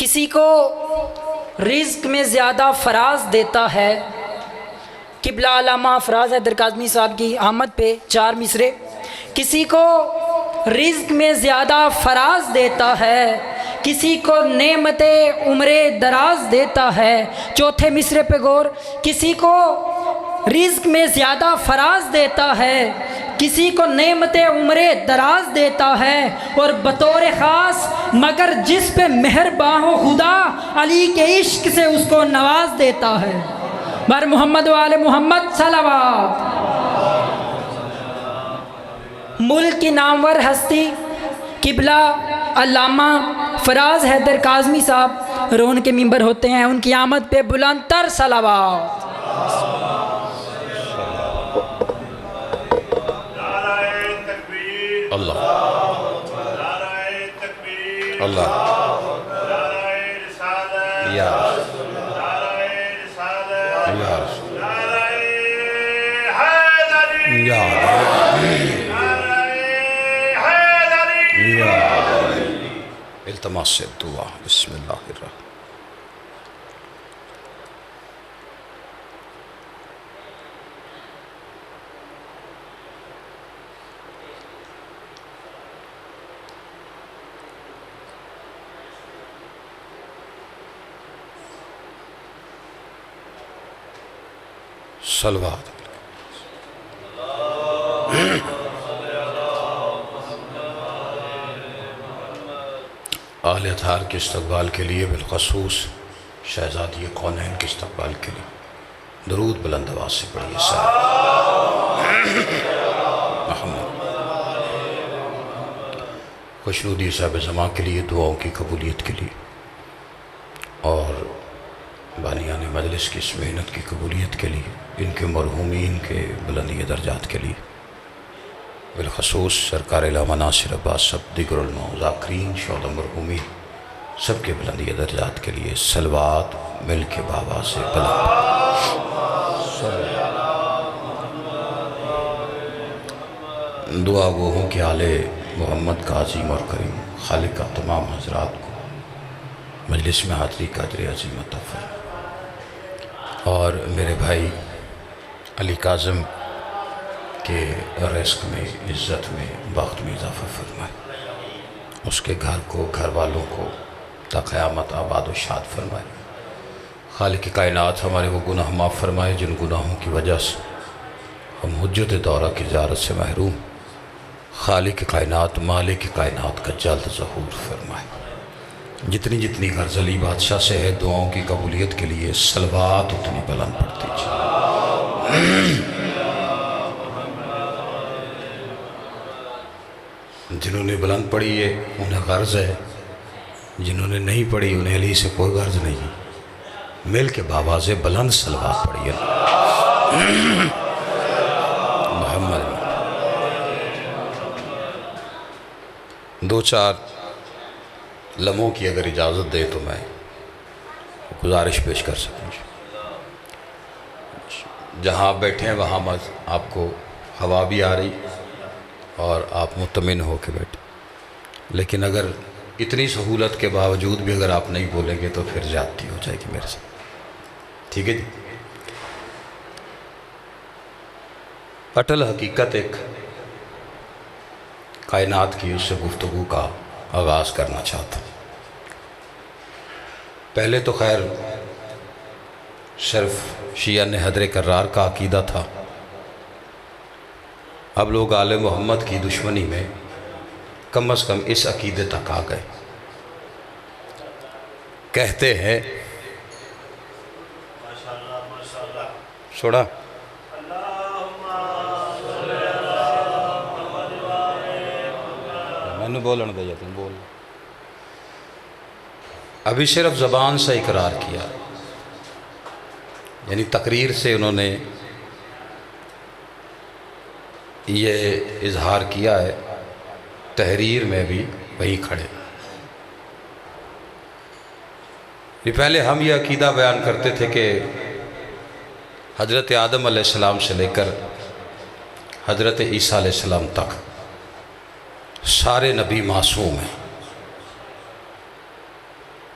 کسی کو رزق میں زیادہ فراز دیتا ہے. قبلہ علامہ فراز حیدر کاظمی صاحب کی آمد پہ 4 مصرے. کسی کو رزق میں زیادہ فراز دیتا ہے، کسی کو نعمت عمر دراز دیتا ہے. چوتھے مصرے پہ غور. کسی کو رزق میں زیادہ فراز دیتا ہے، کسی کو نعمت عمر دراز دیتا ہے، اور بطور خاص مگر جس پہ مہرباں ہو خدا علی کے عشق سے اس کو نواز دیتا ہے. بر محمد و آل محمد صلوات. ملک کی نامور ہستی قبلہ علامہ فراز حیدر کاظمی صاحب رون کے ممبر ہوتے ہیں. ان کی آمد پہ بلند تر صلوات. اللہ اللہ یا التماس سے دعا. بسم اللہ الرحمن. صلوات. اہل اطہار کے استقبال کے لیے، بالخصوص شہزادی کونین کے استقبال کے لیے درود بلند آواز سے پڑھیے سارے. محمد خوشنودی صاحب زماں کے لیے دعاؤں کی قبولیت کے لیے، اور بانیان مجلس کی اس محنت کی قبولیت کے لیے، ان کے مرحومین کے بلندی درجات کے لیے، بالخصوص سرکار علامہ ناصر عباس صاحب، دیگر علماء ذاکرین شہداء مرحومین سب کے بلندی درجات کے لیے صلوات مل کے بابا سے بلند. دعا وہ ہوں کہ آل محمد کا عظیم اور کریم خالق کا تمام حضرات کو مجلس میں حاضری کا اجر عظیم عطا فرمائے، اور میرے بھائی علی کاظم کے رزق میں، عزت میں، بخت میں اضافہ فرمائے، اس کے گھر کو، گھر والوں کو تا قیامت آباد و شاد فرمائے. خالق کائنات ہمارے وہ گناہ معاف فرمائے جن گناہوں کی وجہ سے ہم حجت دورہ کی زیارت سے محروم. خالق کائنات، مالک کائنات کا جلد ظہور فرمائے. جتنی جتنی غرض علی بادشاہ سے ہے دعاؤں کی قبولیت کے لیے صلوات اتنی بلند پڑھ دیجیے. جنہوں نے بلند پڑھی ہے انہیں غرض ہے، جنہوں نے نہیں پڑھی انہیں علی سے کوئی غرض نہیں. مل کے بابا سے بلند صلوات پڑھیے. محمد 2-4 لمحوں کی اگر اجازت دے تو میں گزارش پیش کر سکوں. جہاں آپ بیٹھے ہیں وہاں آپ کو ہوا بھی آ رہی اور آپ مطمئن ہو کے بیٹھے، لیکن اگر اتنی سہولت کے باوجود بھی اگر آپ نہیں بولیں گے تو پھر زیادتی ہو جائے گی میرے ساتھ. ٹھیک ہے جی. اٹل حقیقت ایک کائنات کی اس سے گفتگو کا آغاز کرنا چاہتا ہوں. پہلے تو خیر صرف شیعہ نے حیدر کرار کا عقیدہ تھا، اب لوگ آل محمد کی دشمنی میں کم از کم اس عقیدے تک آ گئے. کہتے ہیں چھوڑا میں نے بولن دیا تم بول. ابھی صرف زبان سے اقرار کیا، یعنی تقریر سے انہوں نے یہ اظہار کیا ہے، تحریر میں بھی وہی کھڑے. پہلے ہم یہ عقیدہ بیان کرتے تھے کہ حضرت آدم علیہ السلام سے لے کر حضرت عیسیٰ علیہ السلام تک سارے نبی معصوم ہیں.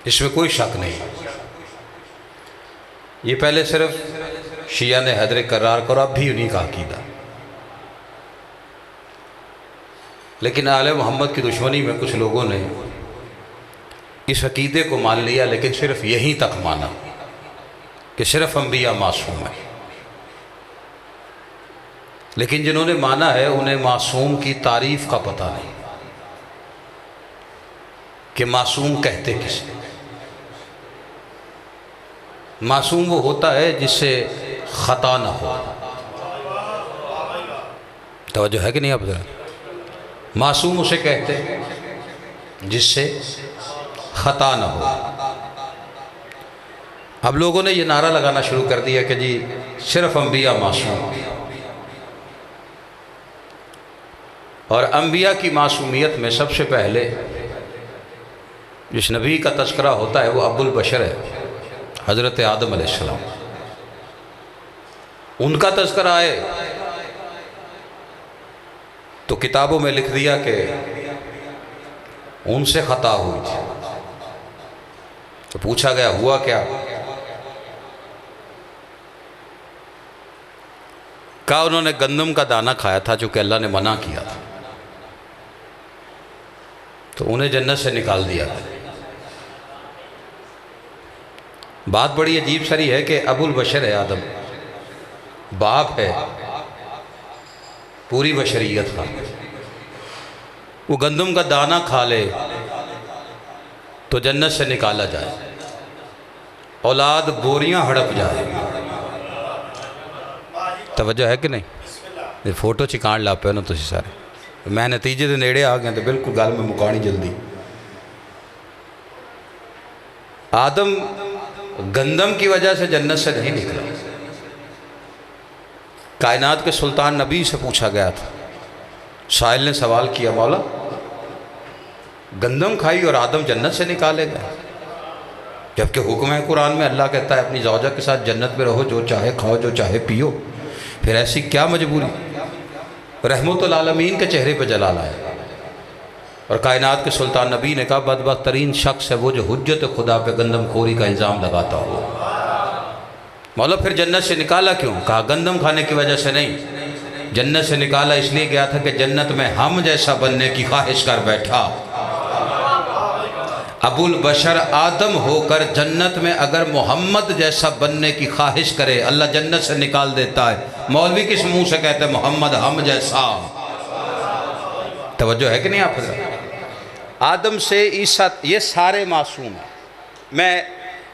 اس میں کوئی شک نہیں. یہ پہلے صرف شیعہ نے حیدر قرار کرو، اب بھی انہی کا عقیدہ. لیکن آل محمد کی دشمنی میں کچھ لوگوں نے اس عقیدے کو مان لیا، لیکن صرف یہیں تک مانا کہ صرف انبیاء معصوم ہیں. لیکن جنہوں نے مانا ہے انہیں معصوم کی تعریف کا پتہ نہیں کہ معصوم کہتے کسے. معصوم وہ ہوتا ہے جس سے خطا نہ ہو. توجہ ہے کہ نہیں آپ ذرا؟ معصوم اسے کہتے ہیں جس سے خطا نہ ہو. اب لوگوں نے یہ نعرہ لگانا شروع کر دیا کہ جی صرف انبیاء معصوم، اور انبیاء کی معصومیت میں سب سے پہلے جس نبی کا تذکرہ ہوتا ہے وہ ابو البشر ہے، حضرت آدم علیہ السلام. ان کا تذکرہ آئے تو کتابوں میں لکھ دیا کہ ان سے خطا ہوئی تھی. تو پوچھا گیا ہوا کیا؟ کہا انہوں نے گندم کا دانہ کھایا تھا جو کہ اللہ نے منع کیا تھا، تو انہیں جنت سے نکال دیا. بات بڑی عجیب سری ہے کہ ابو البشر ہے آدم، باپ ہے پوری بشریت کا، وہ گندم کا دانہ کھا لے تو جنت سے نکالا جائے، اولاد بوریاں ہڑپ جائے. توجہ ہے کہ نہیں؟ یہ فوٹو چکان لا پے نا تسی سارے. میں نتیجے دے نیڑے آ گیا تو بالکل گل میں مکانی جلدی. آدم گندم کی وجہ سے جنت سے نہیں نکلا. کائنات کے سلطان نبی سے پوچھا گیا تھا، سائل نے سوال کیا، مولا گندم کھائی اور آدم جنت سے نکالے گئے، جبکہ حکم ہے قرآن میں اللہ کہتا ہے اپنی زوجہ کے ساتھ جنت میں رہو، جو چاہے کھاؤ جو چاہے پیو، پھر ایسی کیا مجبوری؟ رحمت العالمین کے چہرے پہ جلال آیا. اور کائنات کے سلطان نبی نے کہا بدبخت ترین شخص ہے وہ جو حجت خدا پہ گندم خوری کا الزام لگاتا ہو. مولا پھر جنت سے نکالا کیوں؟ کہا گندم کھانے کی وجہ سے نہیں، جنت سے نکالا اس لیے گیا تھا کہ جنت میں ہم جیسا بننے کی خواہش کر بیٹھا. ابو البشر آدم ہو کر جنت میں اگر محمد جیسا بننے کی خواہش کرے اللہ جنت سے نکال دیتا ہے. مولوی کس منہ سے کہتے ہیں محمد ہم جیسا؟ توجہ ہے کہ نہیں آپ حضرت؟ آدم سے عیسیٰ یہ سارے معصوم ہیں. میں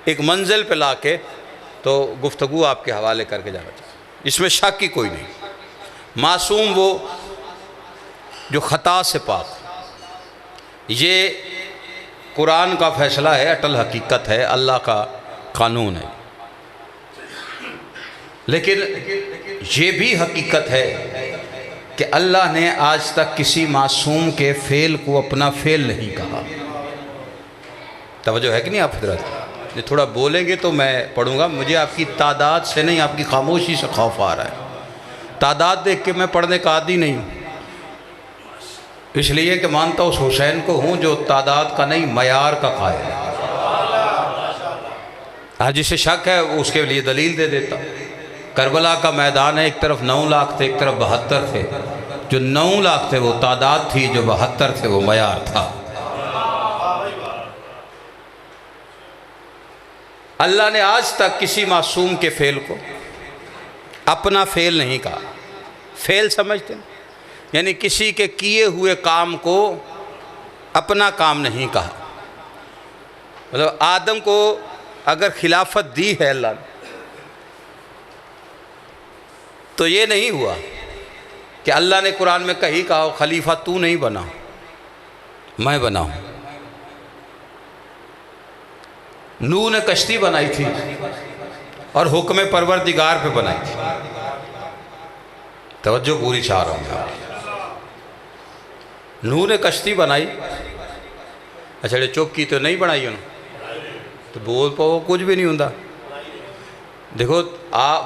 ایک منزل پہ لا کے تو گفتگو آپ کے حوالے کر کے جانا چاہتا ہوں، اس میں شک کی کوئی نہیں. معصوم وہ جو خطا سے پاک. یہ قرآن کا فیصلہ ہے، اٹل حقیقت ہے، اللہ کا قانون ہے. لیکن یہ بھی حقیقت ہے کہ اللہ نے آج تک کسی معصوم کے فعل کو اپنا فعل نہیں کہا. توجہ ہے کہ نہیں آپ حضرات؟ یہ تھوڑا بولیں گے تو میں پڑھوں گا. مجھے آپ کی تعداد سے نہیں، آپ کی خاموشی سے خوف آ رہا ہے. تعداد دیکھ کے میں پڑھنے کا عادی نہیں ہوں، اس لیے کہ مانتا اس حسین کو ہوں جو تعداد کا نہیں معیار کا قائل ہے. ہاں جسے شک ہے اس کے لیے دلیل دے دیتا. کربلا کا میدان ہے، ایک طرف 9 لاکھ تھے ایک طرف 72 تھے. جو 9 لاکھ تھے وہ تعداد تھی، جو 72 تھے وہ معیار تھا. اللہ نے آج تک کسی معصوم کے فعل کو اپنا فعل نہیں کہا. فعل سمجھتے ہیں یعنی کسی کے کیے ہوئے کام کو اپنا کام نہیں کہا. مطلب آدم کو اگر خلافت دی ہے اللہ نے تو یہ نہیں ہوا کہ اللہ نے قرآن میں کہیں کہا خلیفہ تو نہیں بنا میں بنا ہوں. نوح نے کشتی بنائی تھی اور حکم پروردگار پہ بنائی تھی. توجہ پوری چاہ رہا ہوں. نوح نے کشتی بنائی، اچھا چپ کی تو نہیں بنائی انہوں تو بول پاؤ کچھ بھی نہیں ہوں. دیکھو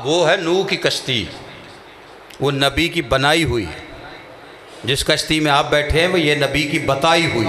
وہ ہے نوح کی کشتی، وہ نبی کی بنائی ہوئی. جس کشتی میں آپ بیٹھے ہیں وہ یہ نبی کی بتائی ہوئی.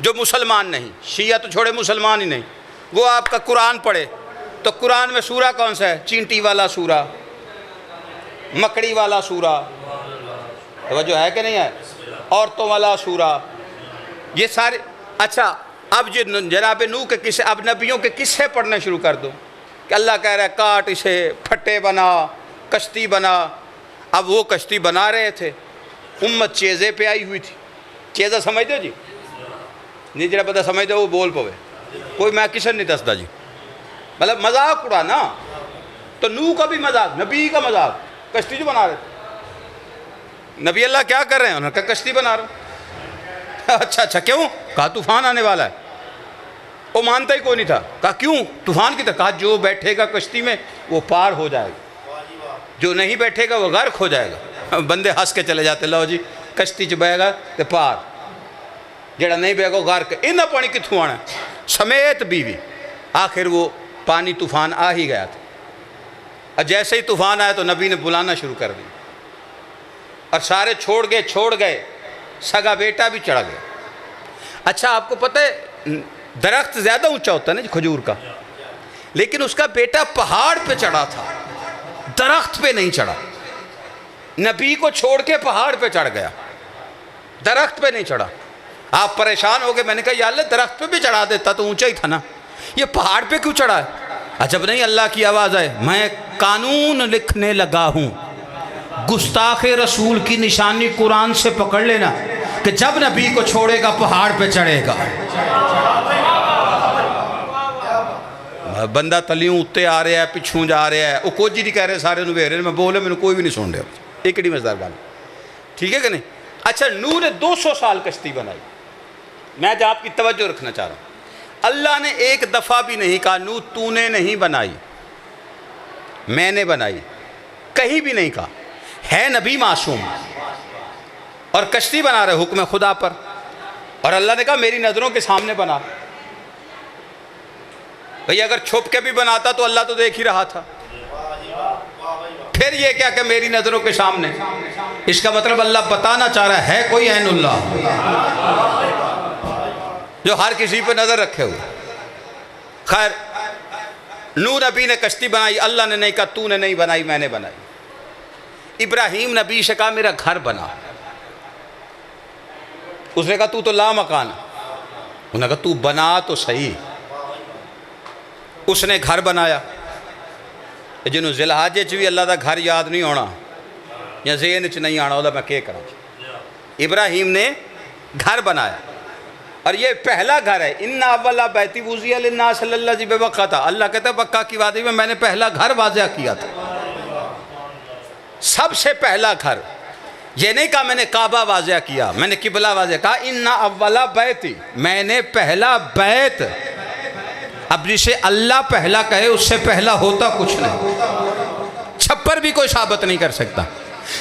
جو مسلمان نہیں، شیعہ تو چھوڑے مسلمان ہی نہیں، وہ آپ کا قرآن پڑھے تو قرآن میں سورہ کون سا ہے؟ چینٹی والا سورہ، مکڑی والا سورہ، توجہ ہے کہ نہیں ہے، عورتوں والا سورہ، یہ سارے. اچھا اب جناب نوح کے قصے، اب نبیوں کے قصے پڑھنے شروع کر دو کہ اللہ کہہ رہا ہے کاٹ اسے، پھٹے بنا، کشتی بنا. اب وہ کشتی بنا رہے تھے، امت چیزے پہ آئی ہوئی تھی. چیزہ سمجھتے ہو جی؟ نہیں جڑا پتہ سمجھتے ہو وہ بول پوے، کوئی میں کسن نہیں دستا جی، مطلب مذاق اڑانا. تو نوح کا بھی مذاق، نبی کا مذاق، کشتی جو بنا رہے تھے. نبی اللہ کیا کر رہے ہیں؟ انہوں نے کہا کشتی بنا رہے ہیں. اچھا کیوں؟ کہا طوفان آنے والا ہے. وہ مانتا ہی کوئی نہیں تھا. کہا کیوں طوفان کی طرح؟ کہا جو بیٹھے گا کشتی میں وہ پار ہو جائے گا، جو نہیں بیٹھے گا وہ غرق ہو جائے گا. بندے ہنس کے چلے جاتے، لو جی کشتی چ بہے گا تو پار، جڑا نہیں بہے گا غرق. انہاں پانی کتھوں آنا سمیت بیوی. آخر وہ پانی طوفان آ ہی گیا تھا. اور جیسے ہی طوفان آیا تو نبی نے بلانا شروع کر دی، اور سارے چھوڑ گئے، سگا بیٹا بھی چڑھا گیا. اچھا آپ کو پتہ ہے درخت زیادہ اونچا ہوتا ہے نا کھجور کا، لیکن اس کا بیٹا پہاڑ پہ چڑھا تھا، درخت پہ نہیں چڑھا. نبی کو چھوڑ کے پہاڑ پہ چڑھ گیا، درخت پہ نہیں چڑھا. آپ پریشان ہو گئے. میں نے کہا یا اللہ درخت پہ بھی چڑھا دیتا تو اونچا ہی تھا نا، یہ پہاڑ پہ کیوں چڑھا ہے؟ عجب نہیں، اللہ کی آواز ہے، میں قانون لکھنے لگا ہوں. گستاخ رسول کی نشانی قرآن سے پکڑ لینا کہ جب نبی کو چھوڑے گا پہاڑ پہ چڑھے گا. بندہ تلیوں اتے آ رہا ہے، پچھوں جا رہا ہے، وہ کوئی نہیں کہہ رہے، سارے انہوں بھیرے میں بولے میں کوئی بھی نہیں سن رہا. ایک ہی مزدار گال، ٹھیک ہے کہ نہیں؟ اچھا نوح نے 200 سال کشتی بنائی. میں جو آپ کی توجہ رکھنا چاہ رہا ہوں، اللہ نے ایک دفعہ بھی نہیں کہا نوح تو نے نہیں بنائی، میں نے بنائی، کہیں بھی نہیں کہا. ہے نبی معصوم اور کشتی بنا رہے حکم خدا پر، اور اللہ نے کہا میری نظروں کے سامنے بنا. بھئی اگر چھپ کے بھی بناتا تو اللہ تو دیکھ ہی رہا تھا. پھر یہ کیا کہ میری نظروں کے سامنے، اس کا مطلب اللہ بتانا چاہ رہا ہے کوئی عین اللہ جو ہر کسی پہ نظر رکھے ہوئے. خیر نوح نبی نے کشتی بنائی، اللہ نے نہیں کہا تو نے نہیں بنائی میں نے بنائی. ابراہیم نبی سے کہا میرا گھر بنا، اس نے کہا تو لا مکان، انہوں نے کہا تو بنا تو صحیح. اس نے گھر بنایا. جنہوں ذی الحجہ چ بھی اللہ دا گھر یاد نہیں ہونا یا ذہن چ نہیں آنا، وہ میں کیا کروں. ابراہیم نے گھر بنایا، اور یہ پہلا گھر ہے. ان اول بیت وضع للناس صلی اللہ علیہ وسلم. اللہ کہتا ہے مکہ کی وادی میں نے پہلا گھر واضح کیا تھا، سب سے پہلا گھر. یہ نہیں کہا میں نے کعبہ واضح کیا، میں نے قبلہ واضح کہا. ان اول بیت، میں نے پہلا بیت. اب جسے اللہ پہلا کہے اس سے پہلا ہوتا کچھ نہیں، چھپر بھی کوئی ثابت نہیں کر سکتا.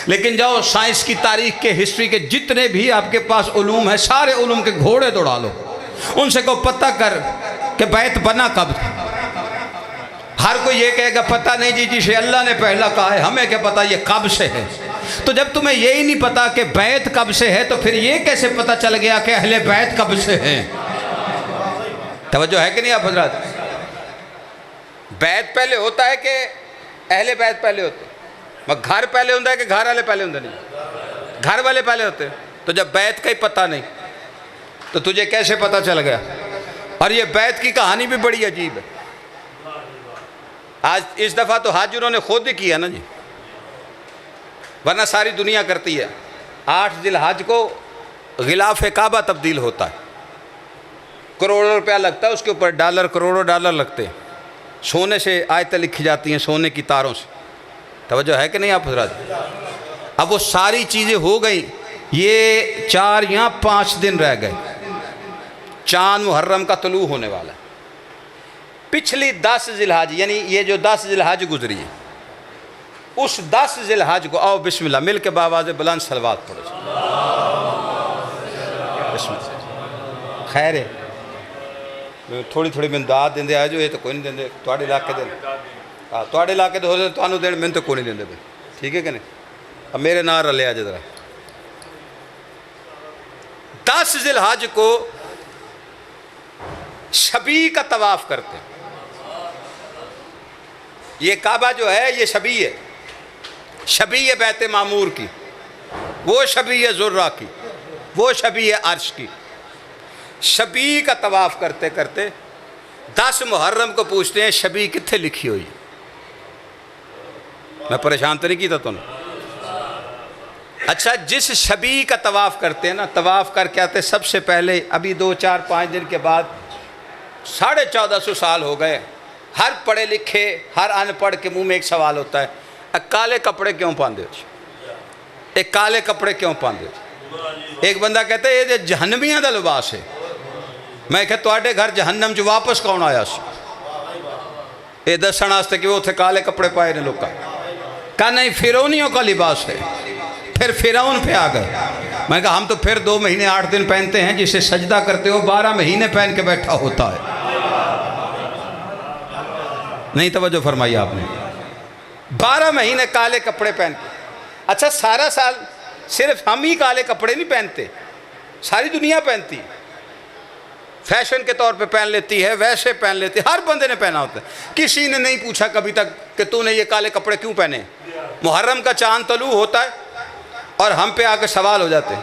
لیکن جاؤ سائنس کی تاریخ کے ہسٹری کے جتنے بھی آپ کے پاس علوم ہیں، سارے علوم کے گھوڑے دوڑا لو، ان سے کو پتہ کر کہ بیت بنا کب تھا. ہر کوئی یہ کہے گا پتہ نہیں جی جسے اللہ نے پہلا کہا ہے، ہمیں کیا پتہ یہ کب سے ہے. تو جب تمہیں یہی نہیں پتا کہ بیت کب سے ہے تو پھر یہ کیسے پتہ چل گیا کہ اہل بیت کب سے ہیں؟ توجہ ہے کہ نہیں آپ حضرات؟ بیت پہلے ہوتا ہے کہ اہل بیت پہلے ہوتے ہیں؟ گھر پہلے ہوتا ہے کہ گھر والے پہلے ہوتے نہیں؟ گھر والے پہلے ہوتے ہیں. تو جب بیت کا ہی پتہ نہیں تو تجھے کیسے پتہ چل گیا؟ اور یہ بیت کی کہانی بھی بڑی عجیب ہے. آج اس دفعہ تو حج انہوں نے خود ہی کیا نا جی، ورنہ ساری دنیا کرتی ہے. 8 ذی الحج کو غلاف کعبہ تبدیل ہوتا ہے، کروڑوں روپیہ لگتا ہے اس کے اوپر، ڈالر کروڑوں ڈالر لگتے ہیں. سونے سے آیتیں لکھی جاتی ہیں، سونے کی تاروں سے. توجہ ہے کہ نہیں آپ حضرات؟ اب وہ ساری چیزیں ہو گئیں. یہ 4 یا 5 دن رہ گئے، چاند محرم کا طلوع ہونے والا ہے. پچھلی 10 ذی الحج، یعنی یہ جو 10 ذی الحج گزری ہے، اس 10 ذی الحج کو آؤ بسم اللہ مل کے باواز بلند صلوات پڑھو. بسم اللہ. خیر ہے تھوڑی تھوڑی میں داد دیں آئے جو یہ تو کوئی نہیں دیں، تھوڑے علاقے دیں، ہاں تھوڑے علاقے تو تمہیں دین، میں تو کوئی نہیں دیں. ٹھیک ہے کہ نہیں؟ اب میرے نال رلے آج ذرا 10 ذی-الحج کو شبی کا طواف کرتے ہیں. یہ کعبہ جو ہے یہ شبی ہے، شبی ہے بیت معمور کی، وہ شبی ہے ذرہ کی، وہ شبی ہے عرش کی. شبی کا طواف کرتے کرتے 10 محرم کو پوچھتے ہیں شبی کتنے لکھی ہوئی. میں پریشان تو نہیں کیتا تو نے. اچھا جس شبی کا طواف کرتے ہیں نا، طواف کر کے آتے سب سے پہلے، ابھی 2 4 5 دن کے بعد 1450 سال ہو گئے، ہر پڑھے لکھے ہر ان پڑھ کے منہ میں ایک سوال ہوتا ہے، کالے کپڑے کیوں پاندے ہو؟ ایک کالے کپڑے کیوں پاندے ہو؟ ایک بندہ کہتا ہے یہ جہنمیاں دا لباس ہے. میں کہ تواڈے گھر جہنم جو واپس کون آیا سی؟ یہ دسن واسطے کہ وہ اتنے کالے کپڑے پائے نے لوگ. کہا نہیں، فرعونیوں کا لباس ہے. پھر فرعون پہ آ گئے. میں کہا ہم تو پھر 2 مہینے 8 دن پہنتے ہیں، جسے سجدہ کرتے ہو 12 مہینے پہن کے بیٹھا ہوتا ہے. نہیں توجہ فرمائی آپ نے. 12 مہینے کالے کپڑے پہن کے. اچھا سارا سال صرف ہم ہی کالے کپڑے نہیں پہنتے، ساری دنیا پہنتی، فیشن کے طور پہ پہن لیتی ہے، ویسے پہن لیتی ہے، ہر بندے نے پہنا ہوتا ہے. کسی نے نہیں پوچھا کبھی تک کہ تو نے یہ کالے کپڑے کیوں پہنے. محرم کا چاند طلوع ہوتا ہے اور ہم پہ آ کے سوال ہو جاتے ہیں،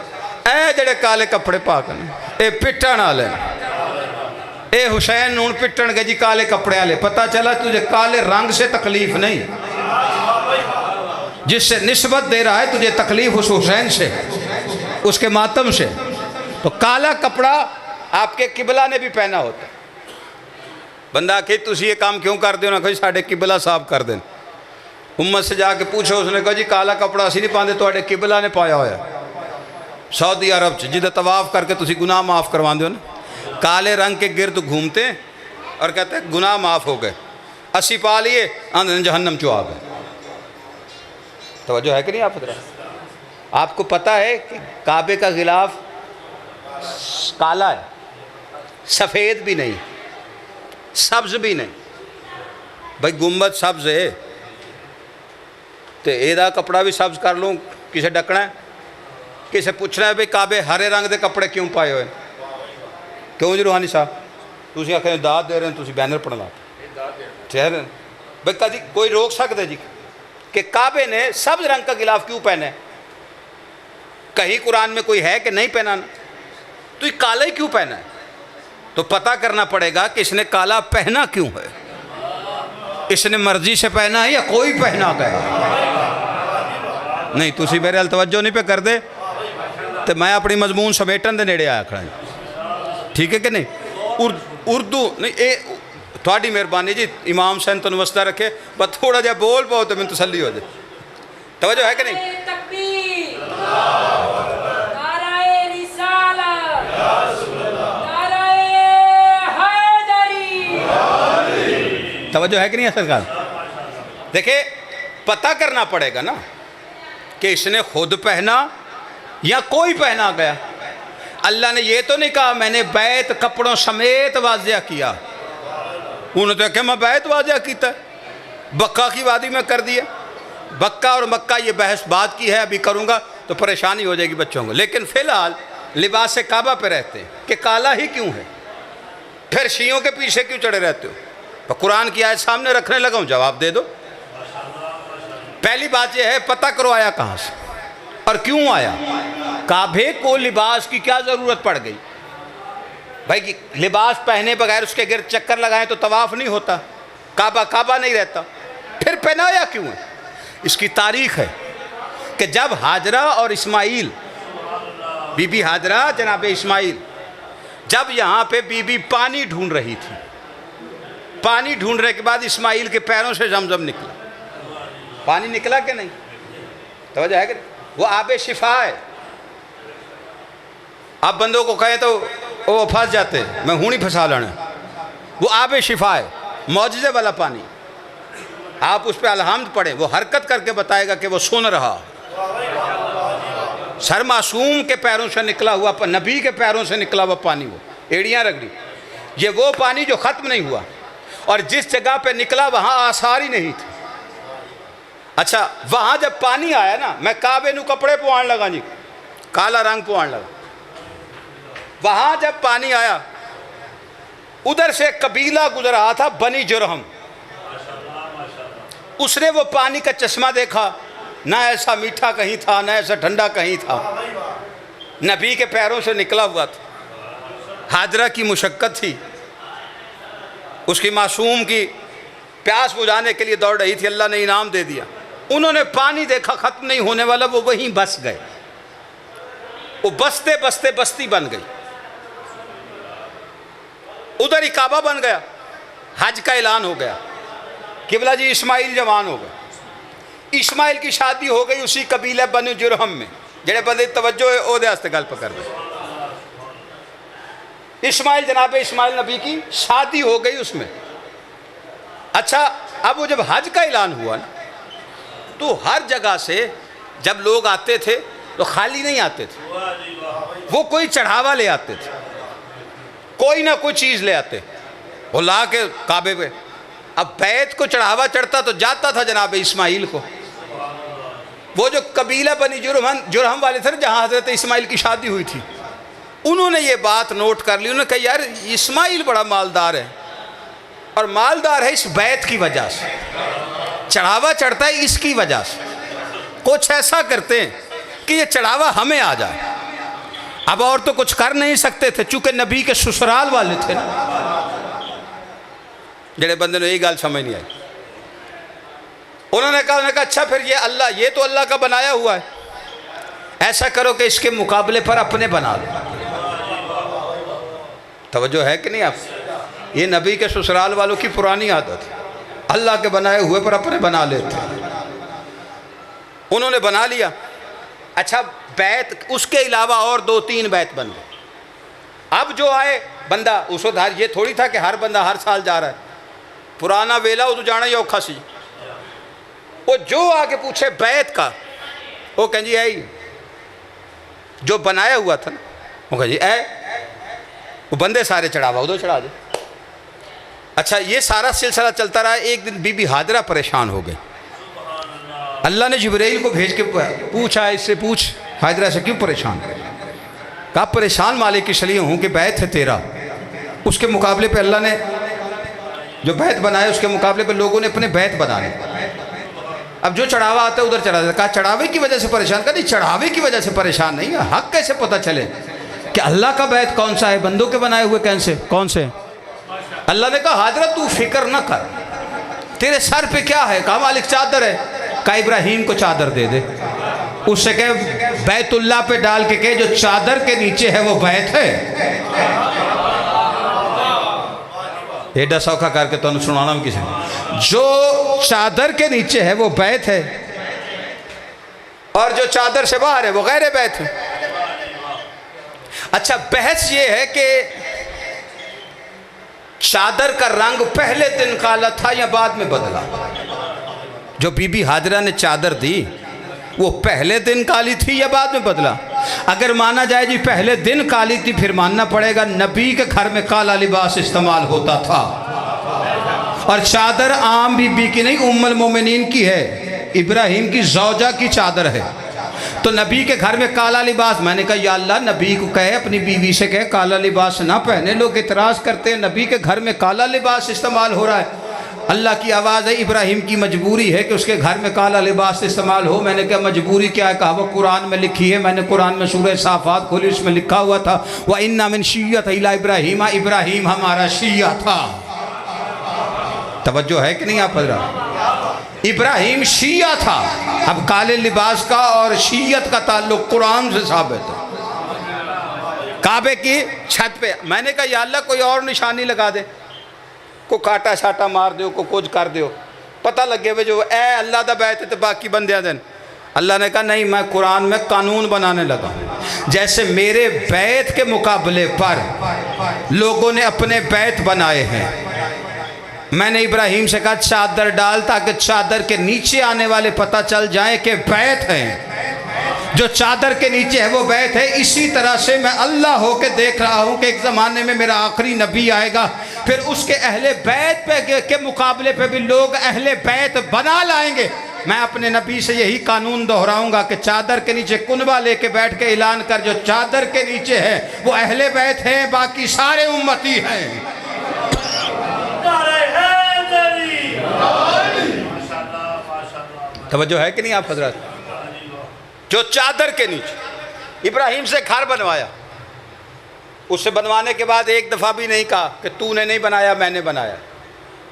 اے جڑے کالے کپڑے پا کے اے پٹن والے، اے حسین نون پٹن گے جی کالے کپڑے والے. پتہ چلا تجھے کالے رنگ سے تکلیف نہیں، جس سے نسبت دے رہا ہے تجھے تکلیف اس حسین سے، اس کے ماتم سے. تو کالا کپڑا آپ کے قبلہ نے بھی پہنا ہوتا ہے. بندہ کہ تسی یہ کام کیوں کر دے؟ انہوں نے کہا جی ساڑھے قبلہ صاحب کر دیں. امت سے جا کے پوچھو، اس نے کہا جی کالا کپڑا اسی نہیں پاندے، تواڈے قبلہ نے پایا ہوا ہے. سعودی عرب جدھر طواف کر کے تسی گناہ معاف کرواندے ہو نا، کالے رنگ کے گرد گھومتے ہیں اور کہتے ہیں گناہ معاف ہو گئے، اسی پا لیے آندھن جہنم چو آ گئے. توجہ ہے کہ نہیں آپ حضرات؟ آپ کو پتہ ہے کہ کعبے کا غلاف کالا ہے، سفید بھی نہیں، سبز بھی نہیں. بھائی گنبد سبز ہے تو ایدہ کپڑا بھی سبز کر لوں، کسے ڈکنا ہے؟ کسے پوچھنا ہے بھئی کعبے ہرے رنگ دے کپڑے کیوں پائے ہوئے؟ کیوں جی روحانی صاحب تسی آخر داد دے رہے ہیں، تسی بینر پڑھنا ٹھہر رہے ہیں. بھئی کدی کوئی روک سکتے جی کہ کعبے نے سبز رنگ کا غلاف کیوں پہنا ہے؟ کہیں قرآن میں کوئی ہے کہ نہیں پہنانا؟ تو یہ کالا ہی کیوں پہنا ہے؟ تو پتہ کرنا پڑے گا کہ اس نے کالا پہنا کیوں ہے. اس نے مرضی سے پہنا ہے یا کوئی پہنا گیا؟ نہیں تسی میرے حال توجہ نہیں پہ کر دے تو میں اپنی مضمون سمیٹن دے نیڑے آیا کھڑا ہوں. ٹھیک ہے کہ نہیں؟ اردو نہیں، تھوڑی مہربانی جی امام حسین تو وسطہ رکھے، بس تھوڑا جا بول پاؤ تو میں تسلی ہو جائے. توجہ ہے کہ نہیں؟ تکبیر، نعرہ رسالت، نعرہ حیدری. توجہ ہے کہ نہیں سرکار؟ دیکھیں پتہ کرنا پڑے گا نا کہ اس نے خود پہنا یا کوئی پہنا گیا. اللہ نے یہ تو نہیں کہا میں نے بیت کپڑوں سمیت واضح کیا. انہوں نے کہا میں بیت واضح کیتا ہے، بکہ کی وادی میں کر دیا. بکہ اور مکہ یہ بحث بات کی ہے، ابھی کروں گا تو پریشانی ہو جائے گی بچوں کو. لیکن فی الحال لباس کعبہ پہ رہتے ہیں کہ کالا ہی کیوں ہے. پھر شیعوں کے پیچھے کیوں چڑھے رہتے ہو؟ تو قرآن کی آیت سامنے رکھنے لگا ہوں، جواب دے دو. پہلی بات یہ ہے پتہ کرو آیا کہاں سے اور کیوں آیا. کعبے کو لباس کی کیا ضرورت پڑ گئی؟ بھائی لباس پہنے بغیر اس کے گرد چکر لگائیں تو طواف نہیں ہوتا، کعبہ کعبہ نہیں رہتا. پھر پہنایا کیوں ہے؟ اس کی تاریخ ہے کہ جب ہاجرہ اور اسماعیل، بی بی ہاجرہ جناب اسماعیل، جب یہاں پہ بی بی پانی ڈھونڈ رہی تھی، پانی ڈھونڈنے کے بعد اسماعیل کے پیروں سے زمزم نکلا. پانی نکلا کہ نہیں؟ توجہ ہے کہ وہ آب شفا ہے. آپ بندوں کو کہیں تو وہ پھنس جاتے، میں ہوں نہیں پھنسا لینا. وہ آب شفا ہے، معجزے والا پانی. آپ اس پہ الحمد پڑھیں، وہ حرکت کر کے بتائے گا کہ وہ سن رہا. سر معصوم کے پیروں سے نکلا ہوا، نبی کے پیروں سے نکلا ہوا پانی، وہ ایڑیاں رگڑی. یہ وہ پانی جو ختم نہیں ہوا، اور جس جگہ پہ نکلا وہاں آثار ہی نہیں تھے. اچھا وہاں جب پانی آیا نا، میں کعبے نو کپڑے پوان لگا جی، کالا رنگ پوان لگا. وہاں جب پانی آیا ادھر سے ایک قبیلہ گزر رہا تھا بنی جرہم، اس نے وہ پانی کا چشمہ دیکھا، نہ ایسا میٹھا کہیں تھا نہ ایسا ٹھنڈا کہیں تھا، نبی کے پیروں سے نکلا ہوا تھا۔ حاجرہ کی مشقت تھی، اس کی معصوم کی پیاس بجھانے کے لیے دوڑ رہی تھی، اللہ نے انعام دے دیا۔ انہوں نے پانی دیکھا ختم نہیں ہونے والا، وہ وہیں بس گئے، وہ بستے بستے بستی بن گئی، ادھر ہی کعبہ بن گیا، حج کا اعلان ہو گیا، قبلہ جی اسماعیل جوان ہو گئے، اسماعیل کی شادی ہو گئی اسی قبیلہ بنی جرہم میں، جڑے بندے توجہ ہے او دے ہستے گل پکڑ گئے۔ اسماعیل جناب اسماعیل نبی کی شادی ہو گئی اس میں۔ اچھا اب وہ جب حج کا اعلان ہوا نا تو ہر جگہ سے جب لوگ آتے تھے تو خالی نہیں آتے تھے، وہ کوئی چڑھاوا لے آتے تھے، کوئی نہ کوئی چیز لے آتے، وہ لا کے کعبے پہ۔ اب بیت کو چڑھاوا چڑھتا تو جاتا تھا جناب اسماعیل کو، وہ جو قبیلہ بنی جرہم والے تھے جہاں حضرت اسماعیل کی شادی ہوئی تھی، انہوں نے یہ بات نوٹ کر لی، انہوں نے کہا یار اسماعیل بڑا مالدار ہے، اور مالدار ہے اس بیت کی وجہ سے، چڑھاوا چڑھتا ہے اس کی وجہ سے، کچھ ایسا کرتے ہیں کہ یہ چڑھاوا ہمیں آ جائے۔ اب اور تو کچھ کر نہیں سکتے تھے چونکہ نبی کے سسرال والے تھے نا، جڑے بندے نے یہی گال سمجھ نہیں آئی۔ انہوں نے کہا اچھا پھر یہ تو اللہ کا بنایا ہوا ہے، ایسا کرو کہ اس کے مقابلے پر اپنے بنا لو۔ توجہ ہے کہ نہیں آپ؟ یہ نبی کے سسرال والوں کی پرانی عادت ہے، اللہ کے بنائے ہوئے پر اپنے بنا لیتے ہیں۔ انہوں نے بنا لیا۔ اچھا بیت اس کے علاوہ اور 2-3 بیت بن گئے۔ اب جو آئے بندہ، اس وقت یہ تھوڑی تھا کہ ہر بندہ ہر سال جا رہا ہے، پرانا ویلا وہ تو جانا ہی اوکھا سی، وہ جو آگے پوچھے بیت کا وہ کہیں جی اے جو بنایا ہوا تھا نا، وہ کہیں جی اے وہ بندے سارے چڑھاوا ادھر چڑھا دے۔ اچھا یہ سارا سلسلہ چلتا رہا۔ ایک دن بی بی حاجرہ پریشان ہو گئی، اللہ نے جبرائیل کو بھیج کے پوچھا، اس سے پوچھ حاجرہ سے کیوں پریشان ہے؟ کہا پریشان مالک اس لیے ہوں کہ بیت ہے تیرا، اس کے مقابلے پہ اللہ نے جو بیت بنائے اس کے مقابلے پہ لوگوں نے اپنے بیت بنانے، اب جو چڑھاوا آتا ہے ادھر چڑھا دیتا۔ کہا چڑھاوے کی وجہ سے پریشان؟ کہا نہیں چڑھاوے کی وجہ سے پریشان نہیں ہے، حق کیسے پتہ چلے کہ اللہ کا بیت کون سا ہے، بندوں کے بنائے ہوئے کون سے؟ اللہ نے کہا حاجرہ تو فکر نہ کر، تیرے سر پہ کیا ہے؟ کہا مالک چادر ہے۔ کہا ابراہیم کو چادر دے دے، اس سے کہے بیت اللہ پہ ڈال کے کہے جو چادر کے نیچے ہے وہ بیت ہے۔ ایڈا سوکھا کر کے تو انہوں سنانا ہم کسی جو چادر کے نیچے ہے وہ بیت ہے، اور جو چادر سے باہر ہے وہ غیر بیت ہے۔ اچھا بحث یہ ہے کہ چادر کا رنگ پہلے دن کالا تھا یا بعد میں بدلا؟ جو بی بی حاجرہ نے چادر دی وہ پہلے دن کالی تھی یا بعد میں بدلا؟ اگر مانا جائے جی پہلے دن کالی تھی پھر ماننا پڑے گا نبی کے گھر میں کالا لباس استعمال ہوتا تھا، اور چادر عام بی بی کی نہیں، ام المومنین کی ہے، ابراہیم کی زوجہ کی چادر ہے، تو نبی کے گھر میں کالا لباس۔ میں نے کہا یا اللہ نبی کو کہے اپنی بیوی سے کہے کالا لباس نہ پہنے، لوگ اعتراض کرتے ہیں نبی کے گھر میں کالا لباس استعمال ہو رہا ہے۔ اللہ کی آواز ہے ابراہیم کی مجبوری ہے کہ اس کے گھر میں کالا لباس استعمال ہو۔ میں نے کہا مجبوری کیا ہے؟ کہا وہ قرآن میں لکھی ہے۔ میں نے قرآن میں سورہ صافات کھولی، اس میں لکھا ہوا تھا وَإِنَّ مِن شِيَّةِ إِلَىٰ إِبْرَاهِيمَ، ابراہیم ہمارا شیعہ تھا۔ توجہ ہے کہ نہیں آپ حضرات؟ ابراہیم شیعہ تھا۔ اب کالے لباس کا اور شیعت کا تعلق قرآن سے ثابت ہے۔ کعبے کی چھت پہ میں نے کہا یا اللہ کوئی اور نشانی لگا دے، کو کاٹا شاٹا مار دیو، کو کچھ کر دیو، پتہ لگے ہوئے جو اے اللہ دا بیت ہے تو باقی بندیاں دن۔ اللہ نے کہا نہیں میں قرآن میں قانون بنانے لگا، جیسے میرے بیت کے مقابلے پر لوگوں نے اپنے بیت بنائے ہیں، میں نے ابراہیم سے کہا چادر ڈال تاکہ چادر کے نیچے آنے والے پتہ چل جائیں کہ بیت ہیں، جو چادر کے نیچے ہے وہ بیت ہے۔ اسی طرح سے میں اللہ ہو کے دیکھ رہا ہوں کہ ایک زمانے میں میرا آخری نبی آئے گا، پھر اس کے اہل بیت کے مقابلے پہ بھی لوگ اہل بیت بنا لائیں گے۔ میں اپنے نبی سے یہی قانون دہراؤں گا کہ چادر کے نیچے کنبہ لے کے بیٹھ کے اعلان کر جو چادر کے نیچے ہے وہ اہل بیت ہیں، باقی سارے امتی ہیں۔ توجہ ہے کہ نہیں آپ حضرات؟ جو چادر کے نیچے ابراہیم سے گھر بنوایا، اسے بنوانے کے بعد ایک دفعہ بھی نہیں کہا کہ تو نے نہیں بنایا میں نے بنایا۔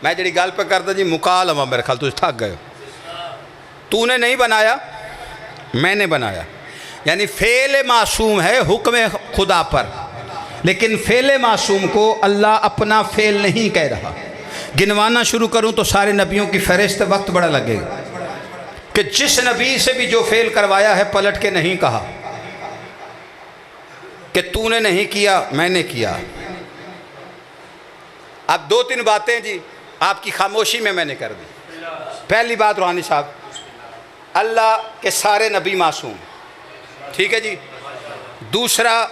میں جڑی گل پہ کرتا جی مکالمہ، میرے خیال تو تھک گئے، تو نے نہیں بنایا میں نے بنایا، یعنی فعل معصوم ہے حکم خدا پر، لیکن فعل معصوم کو اللہ اپنا فعل نہیں کہہ رہا۔ گنوانا شروع کروں تو سارے نبیوں کی فہرست وقت بڑا لگے گا کہ جس نبی سے بھی جو فعل کروایا ہے پلٹ کے نہیں کہا کہ تو نے نہیں کیا میں نے کیا۔ اب دو تین باتیں جی آپ کی خاموشی میں نے کر دی۔ پہلی بات روحانی صاحب، اللہ کے سارے نبی معصوم، ٹھیک ہے جی۔ دوسرا،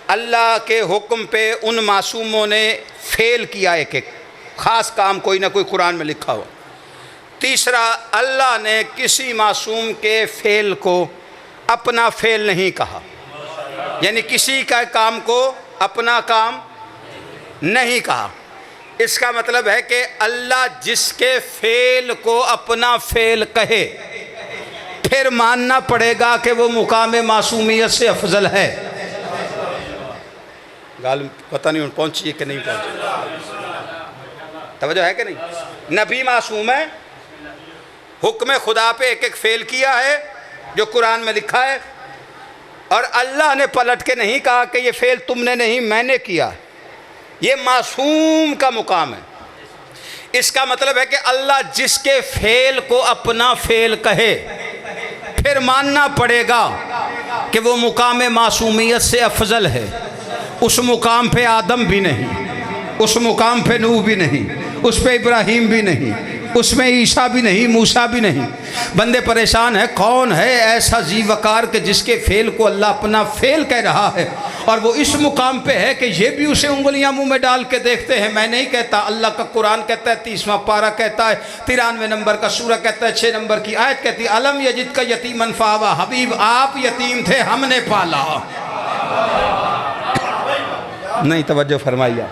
اللہ کے حکم پہ ان معصوموں نے فعل کیا ایک ایک خاص کام، کوئی نہ کوئی قرآن میں لکھا ہو۔ تیسرا، اللہ نے کسی معصوم کے فعل کو اپنا فعل نہیں کہا، یعنی کسی کا کام کو اپنا کام نہیں کہا۔ اس کا مطلب ہے کہ اللہ جس کے فعل کو اپنا فعل کہے پھر ماننا پڑے گا کہ وہ مقام معصومیت سے افضل ہے۔ گال پتہ نہیں پہنچی ہے کہ نہیں پہنچی، توجہ ہے کہ نہیں؟ نبی معصوم ہے، حکم خدا پہ ایک ایک فعل کیا ہے جو قرآن میں لکھا ہے، اور اللہ نے پلٹ کے نہیں کہا کہ یہ فعل تم نے نہیں میں نے کیا۔ یہ معصوم کا مقام ہے۔ اس کا مطلب ہے کہ اللہ جس کے فعل کو اپنا فعل کہے پھر ماننا پڑے گا کہ وہ مقام معصومیت سے افضل ہے۔ اس مقام پہ آدم بھی نہیں، اس مقام پہ نوح بھی نہیں، اس پہ ابراہیم بھی نہیں، اس میں عیسیٰ بھی نہیں، موسیٰ بھی نہیں۔ بندے پریشان ہے، کون ہے ایسا ذی وقار کہ جس کے فعل کو اللہ اپنا فعل کہہ رہا ہے اور وہ اس مقام پہ ہے کہ یہ بھی اسے انگلیاں منہ میں ڈال کے دیکھتے ہیں۔ میں نہیں کہتا، اللہ کا قرآن کہتا ہے، 30واں پارہ کہتا ہے، 93 نمبر کا سورہ کہتا ہے، 6 نمبر کی آیت کہتی ہے، الم یجد کا یتیمن فآویٰ، حبیب آپ یتیم تھے ہم نے پالا۔ نہیں توجہ فرمائیے،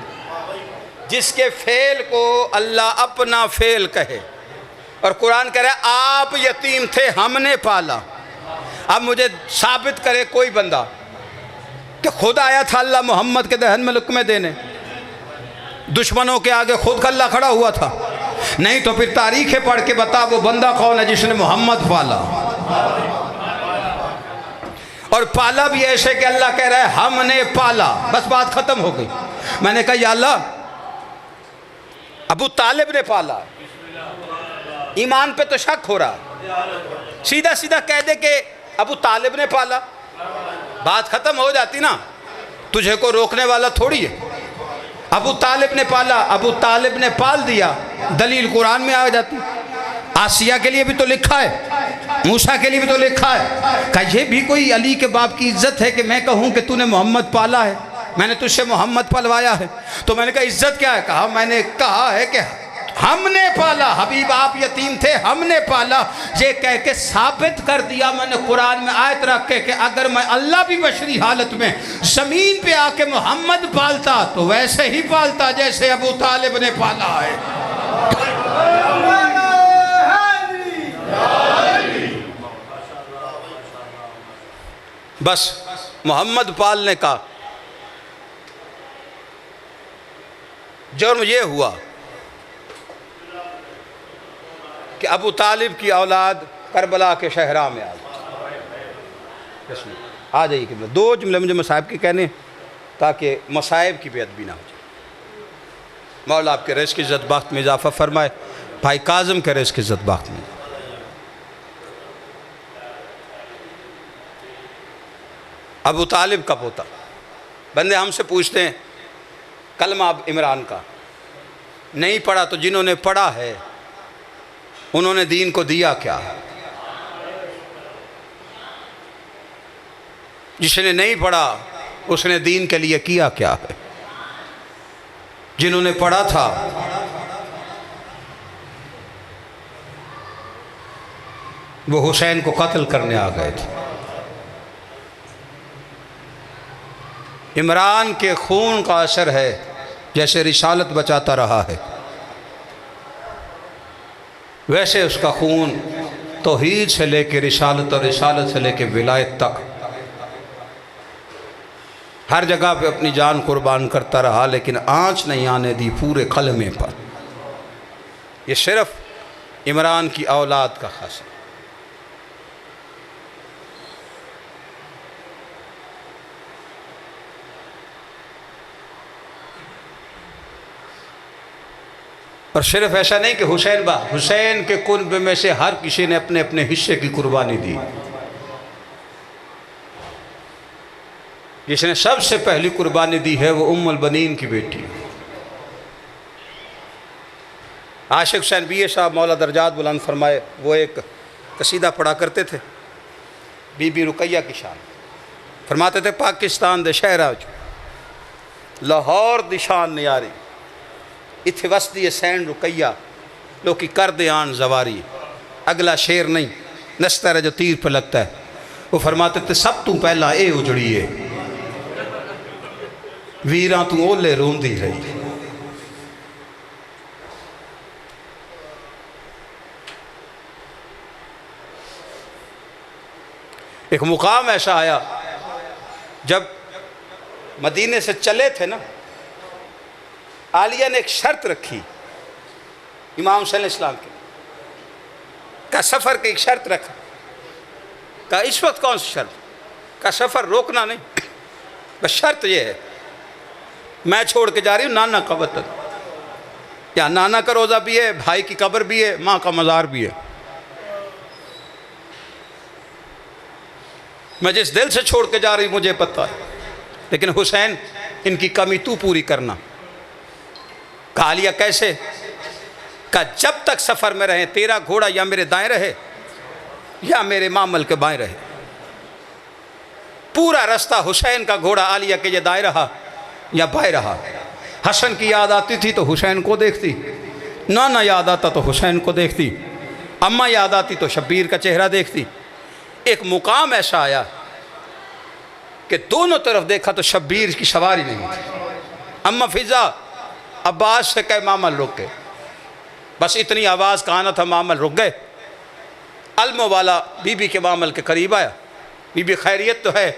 جس کے فعل کو اللہ اپنا فعل کہے، اور قرآن کہہ رہا ہے آپ یتیم تھے ہم نے پالا۔ اب مجھے ثابت کرے کوئی بندہ کہ خود آیا تھا اللہ محمد کے دہن میں لقمے دینے، دشمنوں کے آگے خود کلہ کھڑا ہوا تھا؟ نہیں تو پھر تاریخیں پڑھ کے بتا وہ بندہ کون ہے جس نے محمد پالا، اور پالا بھی ایسے کہ اللہ کہہ رہا ہے ہم نے پالا، بس بات ختم ہو گئی۔ میں نے کہا یا اللہ ابو طالب نے پالا، ایمان پہ تو شک ہو رہا، سیدھا سیدھا کہہ دے کہ ابو طالب نے پالا، بات ختم ہو جاتی نا، تجھے کو روکنے والا تھوڑی ہے۔ ابو طالب نے پالا، ابو طالب نے پال دیا، دلیل قرآن میں آ جاتی۔ آسیہ کے لیے بھی تو لکھا ہے، موسیٰ کے لیے بھی تو لکھا ہے۔ کہ یہ بھی کوئی علی کے باپ کی عزت ہے کہ میں کہوں کہ تو نے محمد پالا ہے، میں نے تجھ سے محمد پلوایا ہے؟ تو میں نے کہا عزت کیا ہے؟ کہا میں نے کہا ہے کہ ہم نے پالا، حبیب آپ یتیم تھے ہم نے پالا۔ یہ کہہ کے ثابت کر دیا میں نے قرآن میں آیت رکھ کے کہ اگر میں اللہ بھی بشری حالت میں زمین پہ آ کے محمد پالتا تو ویسے ہی پالتا جیسے ابو طالب نے پالا ہے۔ بس محمد پالنے کا جرم یہ ہوا کہ ابو طالب کی اولاد کربلا کے شہرہ میں آ جائیے کہ دو جملے مجھے مصائب کے کہنے تاکہ مصائب کی بے ادبی نہ ہو جائے۔ مولا آپ کے رزق کی عزت بخت میں اضافہ فرمائے، بھائی کاظم کے رزق کی عزت بخت میں۔ ابو طالب کا پوتا، بندے ہم سے پوچھتے ہیں کلمہ اب عمران کا نہیں پڑھا تو جنہوں نے پڑھا ہے انہوں نے دین کو دیا کیا؟ جس نے نہیں پڑھا اس نے دین کے لیے کیا کیا ہے؟ جنہوں نے پڑھا تھا وہ حسین کو قتل کرنے آ گئے تھے۔ عمران کے خون کا اثر ہے جیسے رسالت بچاتا رہا ہے، ویسے اس کا خون توحید سے لے کے رسالت اور رسالت سے لے کے ولایت تک ہر جگہ پہ اپنی جان قربان کرتا رہا، لیکن آنچ نہیں آنے دی پورے کلمے پر۔ یہ صرف عمران کی اولاد کا خاص ہے۔ اور صرف ایسا نہیں کہ حسین کے قرب میں سے ہر کسی نے اپنے اپنے حصے کی قربانی دی۔ جس نے سب سے پہلی قربانی دی ہے وہ ام البنین کی بیٹی عاشق حسین بی صاحب مولا درجات بلند فرمائے، وہ ایک قصیدہ پڑھا کرتے تھے بی بی رقیہ کی شان، فرماتے تھے پاکستان دے شہرہ لاہور دی شان نیاری، اتھے وسطی سین رقیہ لوکی کر دے آن زواری۔ اگلا شیر نہیں، نستر ہے جو تیر پہ لگتا ہے۔ وہ فرماتے تھے سب تو پہلا اے اجڑیے ویراں تو اولے روندی رہی۔ ایک مقام ایسا آیا جب مدینے سے چلے تھے نا، عالیہ نے ایک شرط رکھی امام صلی اللہ علیہ وسلم کے، کا سفر کی ایک شرط رکھا، کا اس وقت کون سی شرط؟ کا سفر روکنا نہیں، بس شرط یہ ہے میں چھوڑ کے جا رہی ہوں نانا کا وطن، یا نانا کا روزہ بھی ہے، بھائی کی قبر بھی ہے، ماں کا مزار بھی ہے، میں جس دل سے چھوڑ کے جا رہی مجھے پتہ ہے، لیکن حسین ان کی کمی تو پوری کرنا۔ کہا عالیہ کیسے؟ کہا جب تک سفر میں رہیں تیرا گھوڑا یا میرے دائیں رہے یا میرے مامل کے بائیں رہے۔ پورا رستہ حسین کا گھوڑا عالیہ کے یہ دائیں رہا یا بائیں رہا۔ حسن کی یاد آتی تھی تو حسین کو دیکھتی، نانا یاد آتا تو حسین کو دیکھتی، اماں یاد آتی تو شبیر کا چہرہ دیکھتی۔ ایک مقام ایسا آیا کہ دونوں طرف دیکھا تو شبیر کی سواری نہیں تھی۔ اماں فضا عباس سے کہے مامل رک گئے، بس اتنی آواز کا آنا تھا، مامل رک گئے۔ علمو والا بی بی کے مامل کے قریب آیا، بی بی خیریت تو ہے؟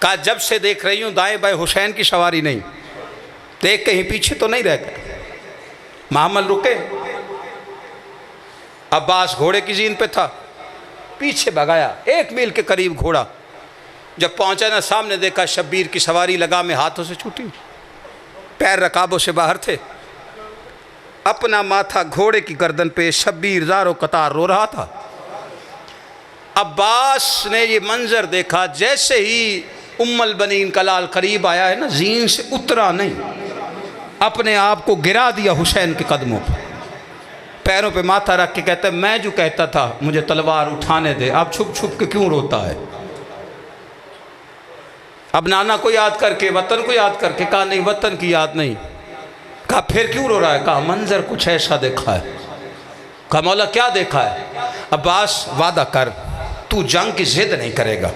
کہا جب سے دیکھ رہی ہوں دائیں بائیں حسین کی سواری نہیں، دیکھ کہیں پیچھے تو نہیں رہ گئے۔ مامل رکے، عباس گھوڑے کی زین پہ تھا، پیچھے بھگایا 1 میل کے قریب گھوڑا، جب پہنچا نا سامنے دیکھا شبیر کی سواری لگا میں ہاتھوں سے چھوٹی، پیر رکابوں سے باہر تھے، اپنا ماتھا گھوڑے کی گردن پہ، شبیر زاروں قطار رو رہا تھا۔ عباس نے یہ منظر دیکھا، جیسے ہی ام البنین کا لال قریب آیا ہے نا، زین سے اترا نہیں، اپنے آپ کو گرا دیا حسین کے قدموں پر، پیروں پہ ماتھا رکھ کے کہتا ہے میں جو کہتا تھا مجھے تلوار اٹھانے دے، اب چھپ چھپ کے کیوں روتا ہے؟ اب نانا کو یاد کر کے، وطن کو یاد کر کے، کہا نہیں وطن کی یاد نہیں۔ کہا پھر کیوں رو رہا ہے؟ کہا منظر کچھ ایسا دیکھا ہے۔ کہا مولا کیا دیکھا ہے؟ عباس وعدہ کر تو جنگ کی ضد نہیں کرے گا۔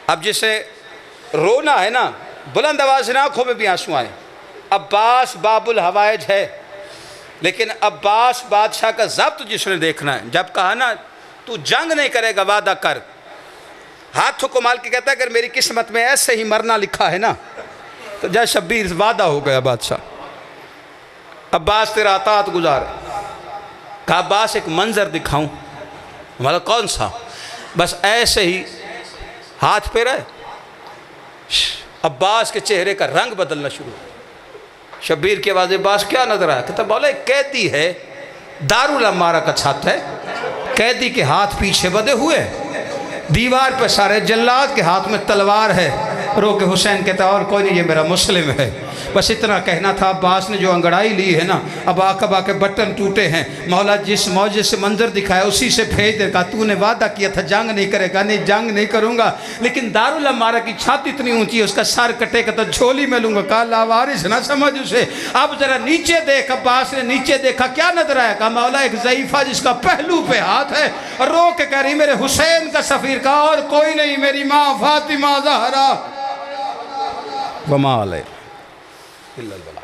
اب جسے رونا ہے نا، بلند آواز سے آنکھوں میں بھی آنسو آئے۔ عباس باب الحوائج ہے، لیکن عباس بادشاہ کا ضبط جس نے دیکھنا ہے، جب کہا نا تو جنگ نہیں کرے گا وعدہ کر، ہاتھوں کو مال کے کہتا ہے اگر میری قسمت میں ایسے ہی مرنا لکھا ہے نا تو جا شبیر وعدہ ہو گیا بادشاہ، عباس تیرا اطاعت گزار۔ کہا عباس ایک منظر دکھاؤں؟ ہمارا کون سا؟ بس ایسے ہی ہاتھ پہ رہے، عباس کے چہرے کا رنگ بدلنا شروع۔ شبیر کی آواز عباس کیا نظر آیا؟ کہتا بولا ایک قیدی ہے، دارالعمارہ کا چھت ہے، قیدی کے ہاتھ پیچھے بدے ہوئے، دیوار پہ سارے جلاد کے ہاتھ میں تلوار ہے، رو کے حسین کہتا اور کوئی نہیں یہ میرا مسلم ہے۔ بس اتنا کہنا تھا. عباس نے جو انگڑائی لی ہے نا، اب عقبہ کے بٹن ٹوٹے ہیں، مولا جس موجے سے منظر دکھایا اسی سے بھیج دے. کہا تو نے وعدہ کیا تھا جنگ نہیں کرے گا. نہیں جنگ نہیں کروں گا، لیکن دارالعمارہ کی چھت اتنی اونچی ہے، اس کا سر کٹے گا تو جھولی میں لوں گا. کہا لاوارث نہ سمجھ اسے، اب ذرا نیچے دیکھ. عباس نے نیچے دیکھا، کیا نظر آیا؟ کہا مولا ایک ضعیفہ جس کا پہلو پہ ہاتھ ہے، اور رو کے کہہ رہی میرے حسین کا سفیر. کہا اور کوئی نہیں، میری ماں فاطمہ زہرا. وما علیہ الا البلاغ.